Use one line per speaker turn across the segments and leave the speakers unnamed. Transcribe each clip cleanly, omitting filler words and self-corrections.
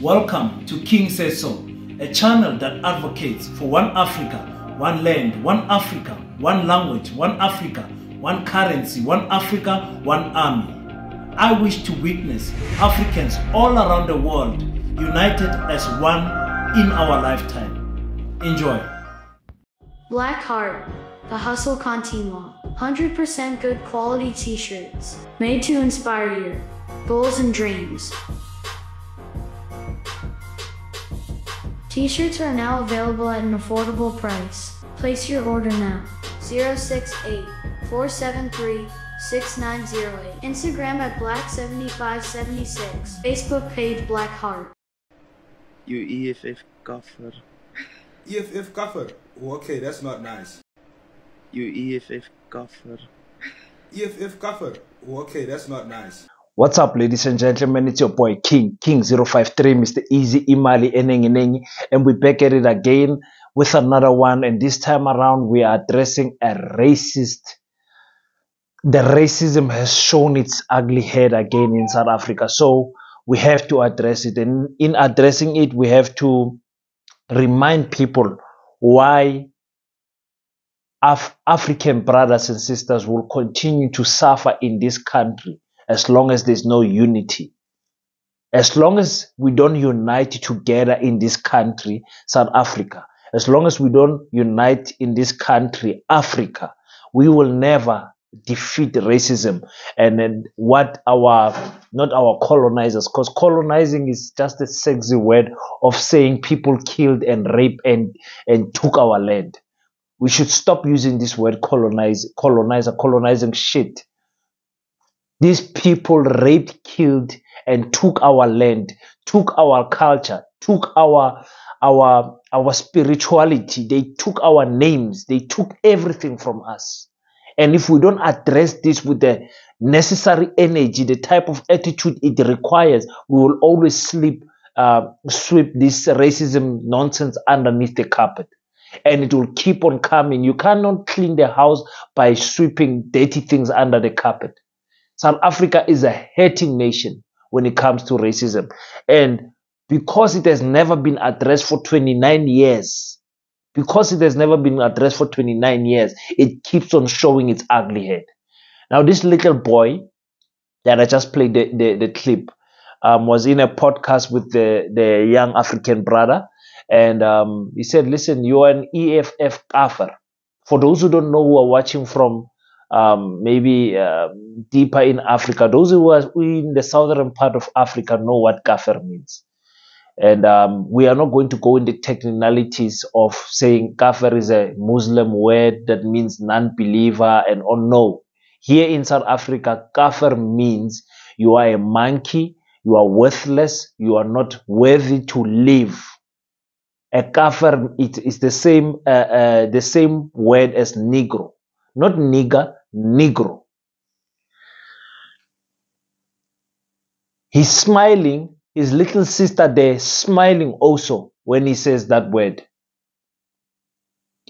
Welcome to King Says So, a channel that advocates for one Africa, one land, one Africa, one language, one Africa, one currency, one Africa, one army. I wish to witness Africans all around the world united as one in our lifetime. Enjoy.
Black Heart, the Hustle Continua. 100% good quality t-shirts, made to inspire your goals and dreams. T-shirts are now available at an affordable price. Place your order now. 068-473-6908. Instagram at Black7576. Facebook page Black Heart.
You EFF kaffer.
EFF kaffer? Oh, okay, that's not nice.
You EFF kaffer.
EFF kaffer? Oh, okay, that's not nice.
What's up, ladies and gentlemen? It's your boy King053, Mr. Easy Imali Enengi, and we're back at it again with another one. And this time around, we are addressing a racist. The racism has shown its ugly head again in South Africa, so we have to address it. And in addressing it, we have to remind people why African brothers and sisters will continue to suffer in this country as long as there's no unity. As long as we don't unite together in this country, South Africa, as long as we don't unite in this country, Africa, we will never defeat racism. And then what not our colonizers, because colonizing is just a sexy word of saying people killed and raped and took our land. We should stop using this word colonizing shit. These people raped, killed, and took our land, took our culture, took our spirituality. They took our names. They took everything from us. And if we don't address this with the necessary energy, the type of attitude it requires, we will always sweep this racism nonsense underneath the carpet. And it will keep on coming. You cannot clean the house by sweeping dirty things under the carpet. South Africa is a hating nation when it comes to racism. And because it has never been addressed for 29 years, it keeps on showing its ugly head. Now, this little boy that I just played the clip was in a podcast with the young African brother. And he said, listen, you are an EFF kaffer. For those who don't know, who are watching from maybe deeper in Africa, those who are in the southern part of Africa know what kafir means. And we are not going to go into technicalities of saying kafir is a Muslim word that means non-believer and no. Here in South Africa, kafir means you are a monkey, you are worthless, you are not worthy to live. A kafir is the same word as negro. Not nigger, negro. He's smiling, his little sister there smiling also when he says that word.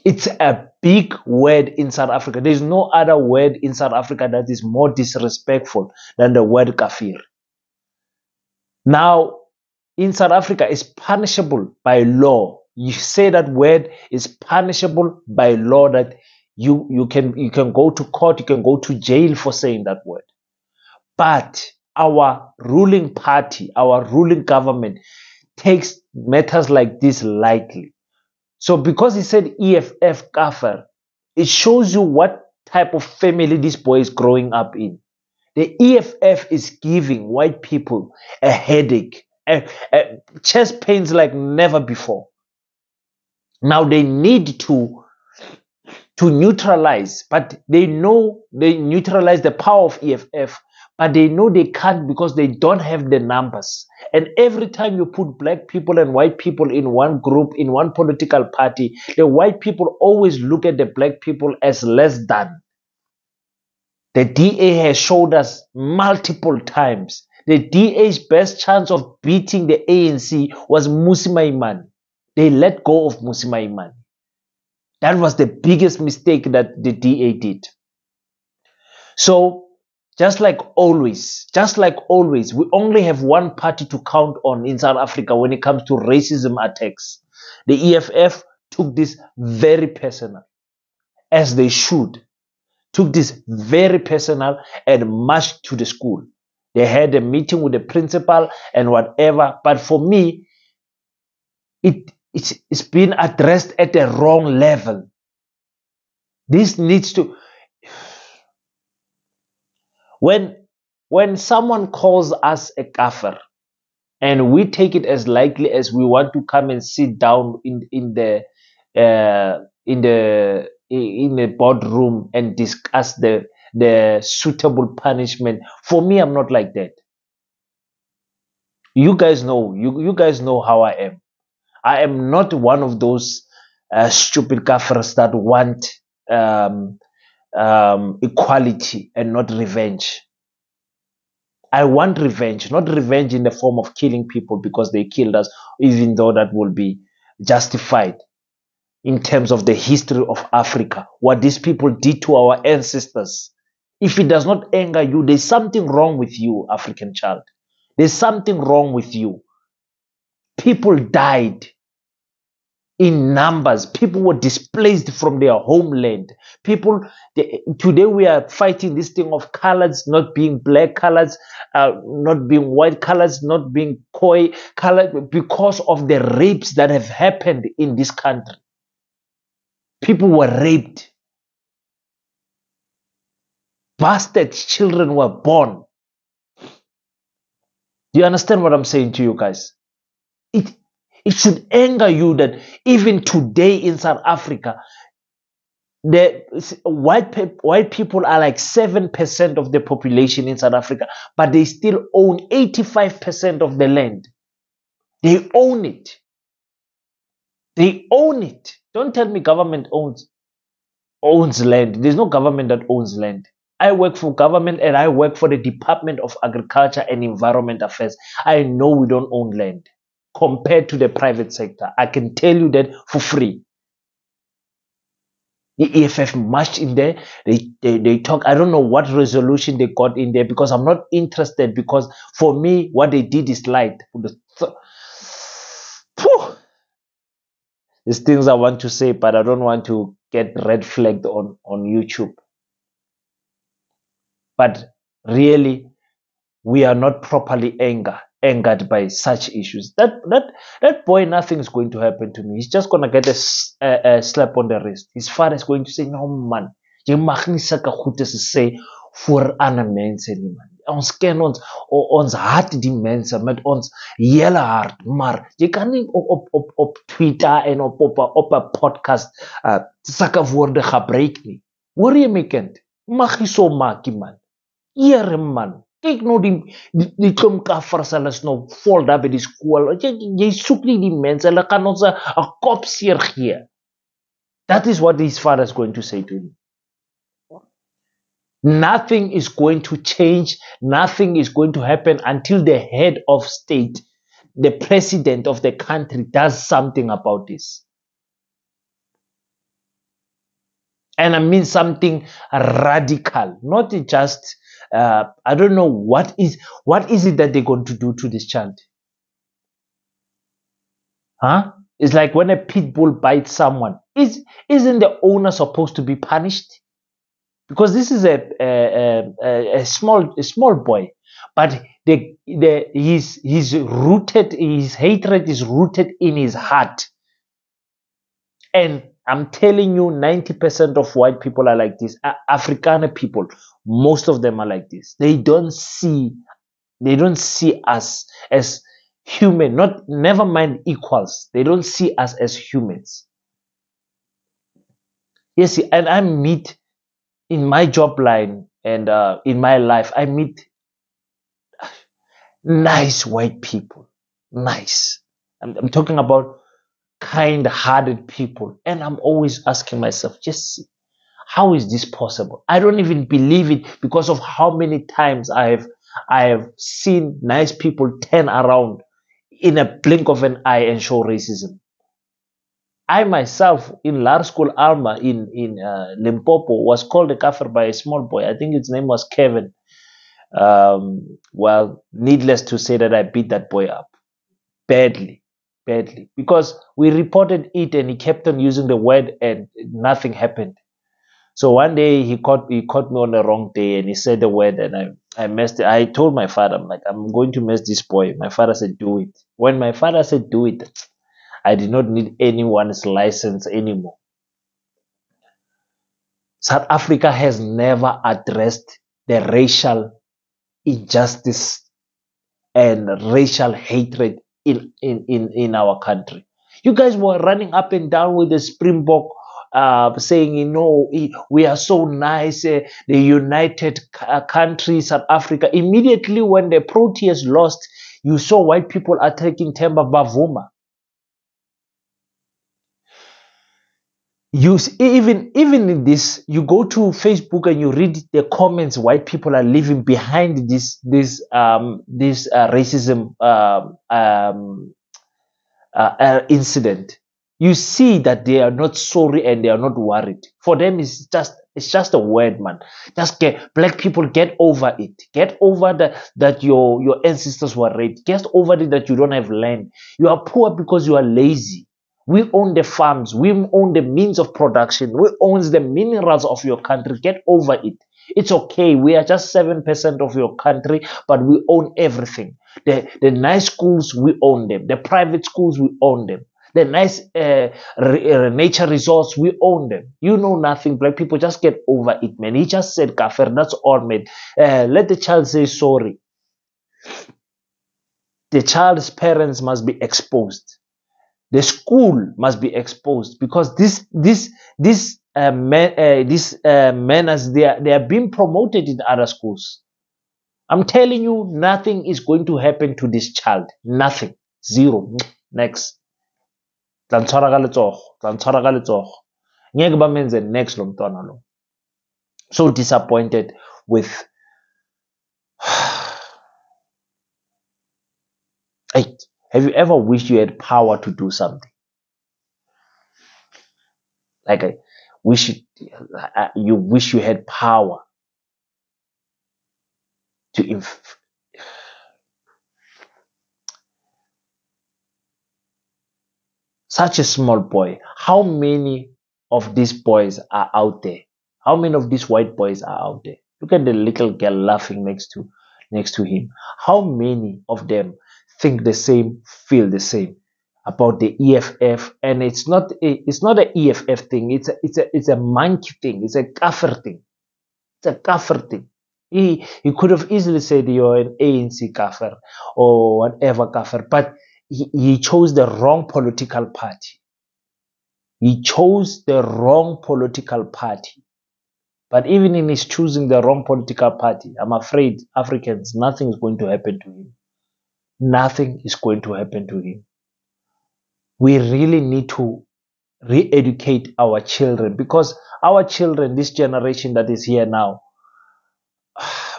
It's a big word in South Africa. There's no other word in South Africa that is more disrespectful than the word kafir. Now, in South Africa, it's punishable by law. You say that word is punishable by law, that you can go to court, you can go to jail for saying that word. But our ruling party, our ruling government takes matters like this lightly. So because he said EFF kaffer, it shows you what type of family this boy is growing up in. The EFF is giving white people a headache, chest pains like never before. Now they need to neutralize, but they know they neutralize the power of EFF, but they know they can't because they don't have the numbers. And every time you put black people and white people in one group, in one political party, the white people always look at the black people as less than. The DA has showed us multiple times. The DA's best chance of beating the ANC was Mmusi Maimane. They let go of Mmusi Maimane. That was the biggest mistake that the DA did. So just like always, we only have one party to count on in South Africa when it comes to racism attacks. The EFF took this very personal, as they should. Took this very personal and marched to the school. They had a meeting with the principal and whatever. But for me, it's been addressed at the wrong level. This needs to... When someone calls us a kafir, and we take it as likely as we want to come and sit down in the boardroom and discuss the suitable punishment. For me, I'm not like that. You guys know, you guys know how I am. I am not one of those stupid kafirs that want equality and not revenge. I want revenge, not revenge in the form of killing people because they killed us, even though that will be justified in terms of the history of Africa, what these people did to our ancestors. If it does not anger you, there's something wrong with you, African child. There's something wrong with you. People died in numbers. People were displaced from their homeland. Today we are fighting this thing of colors not being black colors, not being white colors, not being Khoi colors, because of the rapes that have happened in this country. People were raped. Bastard children were born. Do you understand what I'm saying to you guys? It should anger you that even today in South Africa, the white people are like 7% of the population in South Africa, but they still own 85% of the land. They own it. They own it. Don't tell me government owns land. There's no government that owns land. I work for government and I work for the Department of Agriculture and Environment Affairs. I know we don't own land compared to the private sector. I can tell you that for free. The EFF marched in there. They talk. I don't know what resolution they got in there because I'm not interested, because for me, what they did is light. There's things I want to say, but I don't want to get red flagged on YouTube. But really, we are not properly angered by such issues. That boy, nothing is going to happen to me. He's just going to get a slap on the wrist. His father is going to say, no man, jy mag nie sulke goedes sê voor ander mense nie man. Ons ken ons haat die mense met ons hele hart, maar jy kan nie op Twitter en op 'n podcast sulke woorde gebruik nie. Hoor jy my kind? Mag jy so maak man. Here man. Kyk nou die klomp kaffers, hulle is nou vol daar by die skool. Jy soek nie die mense, hulle kan ons 'n kop seer gee. That is what his father is going to say to him. Nothing is going to change. Nothing is going to happen until the head of state, the president of the country, does something about this. And I mean something radical, not just, I don't know what is it that they're going to do to this child? Huh? It's like when a pit bull bites someone. Isn't the owner supposed to be punished? Because this is a small boy, but his hatred is rooted in his heart. And I'm telling you, 90% of white people are like this. Afrikaner people, most of them are like this. They don't see us as human, never mind equals. They don't see us as humans. Yes, and I meet in my job line and in my life, I meet nice white people. Nice. I'm talking about kind-hearted people, and I'm always asking myself, just how is this possible? I don't even believe it because of how many times I have seen nice people turn around in a blink of an eye and show racism. I myself in Laer School Alma in Limpopo was called a kafir by a small boy. I think his name was Kevin. Well, needless to say that I beat that boy up badly, badly, because we reported it and he kept on using the word and nothing happened. So one day he caught me on the wrong day and he said the word and I messed it. I told my father, I'm like, I'm going to mess this boy. My father said, do it. When my father said, do it, I did not need anyone's license anymore. South Africa has never addressed the racial injustice and racial hatred in our country. You guys were running up and down with the Springbok, saying, you know, we are so nice, the united country, South Africa. Immediately when the Proteas lost, you saw white people attacking Themba Bavuma. Even in this, you go to Facebook and you read the comments white people are leaving behind this racism incident. You see that they are not sorry and they are not worried. For them, it's just a word, man. Just black people, get over it. Get over that your ancestors were raped. Get over it that you don't have land. You are poor because you are lazy. We own the farms. We own the means of production. We own the minerals of your country. Get over it. It's okay. We are just 7% of your country, but we own everything. The nice schools, we own them. The private schools, we own them. The nice nature resorts, we own them. You know nothing. Black people, just get over it, man. He just said kafir. That's all, man. Let the child say sorry. The child's parents must be exposed. The school must be exposed because these manners, they are being promoted in other schools. I'm telling you, nothing is going to happen to this child. Nothing. Zero. Next. Next lo. So disappointed with hey, have you ever wished you had power to do something? Like you wish you had power to such a small boy. How many of these boys are out there? How many of these white boys are out there? Look at the little girl laughing next to him. How many of them think the same, feel the same about the EFF? And it's not an EFF thing. It's a monkey thing. It's a kafir thing. It's a kafir thing. He could have easily said you're an ANC kafir or whatever kafir, but he chose the wrong political party. He chose the wrong political party. But even in his choosing the wrong political party, I'm afraid Africans, nothing is going to happen to him. Nothing is going to happen to him. We really need to re-educate our children because our children, this generation that is here now,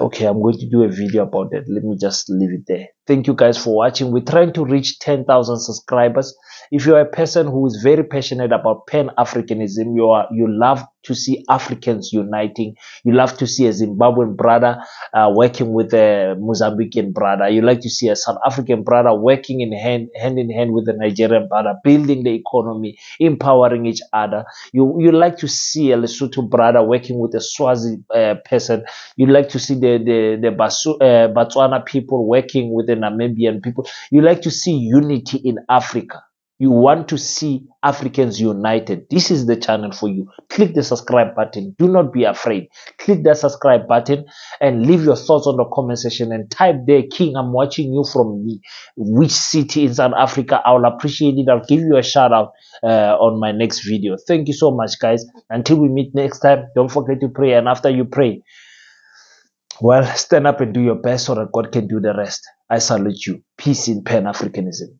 okay, I'm going to do a video about that. Let me just leave it there. Thank you guys for watching. We're trying to reach 10,000 subscribers. If you're a person who is very passionate about Pan-Africanism, you love to see Africans uniting. You love to see a Zimbabwean brother working with a Mozambican brother. You like to see a South African brother working hand in hand with a Nigerian brother, building the economy, empowering each other. You like to see a Lesotho brother working with a Swazi person. You like to see the Botswana people working with the Namibian people. You like to see unity in Africa. You want to see Africans united. This is the channel for you. Click the subscribe button. Do not be afraid. Click that subscribe button and leave your thoughts on the comment section and type there, King, I'm watching you from which city in South Africa. I will appreciate it. I'll give you a shout out on my next video. Thank you so much, guys. Until we meet next time, don't forget to pray. And after you pray, well, stand up and do your best so that God can do the rest. I salute you. Peace in Pan-Africanism.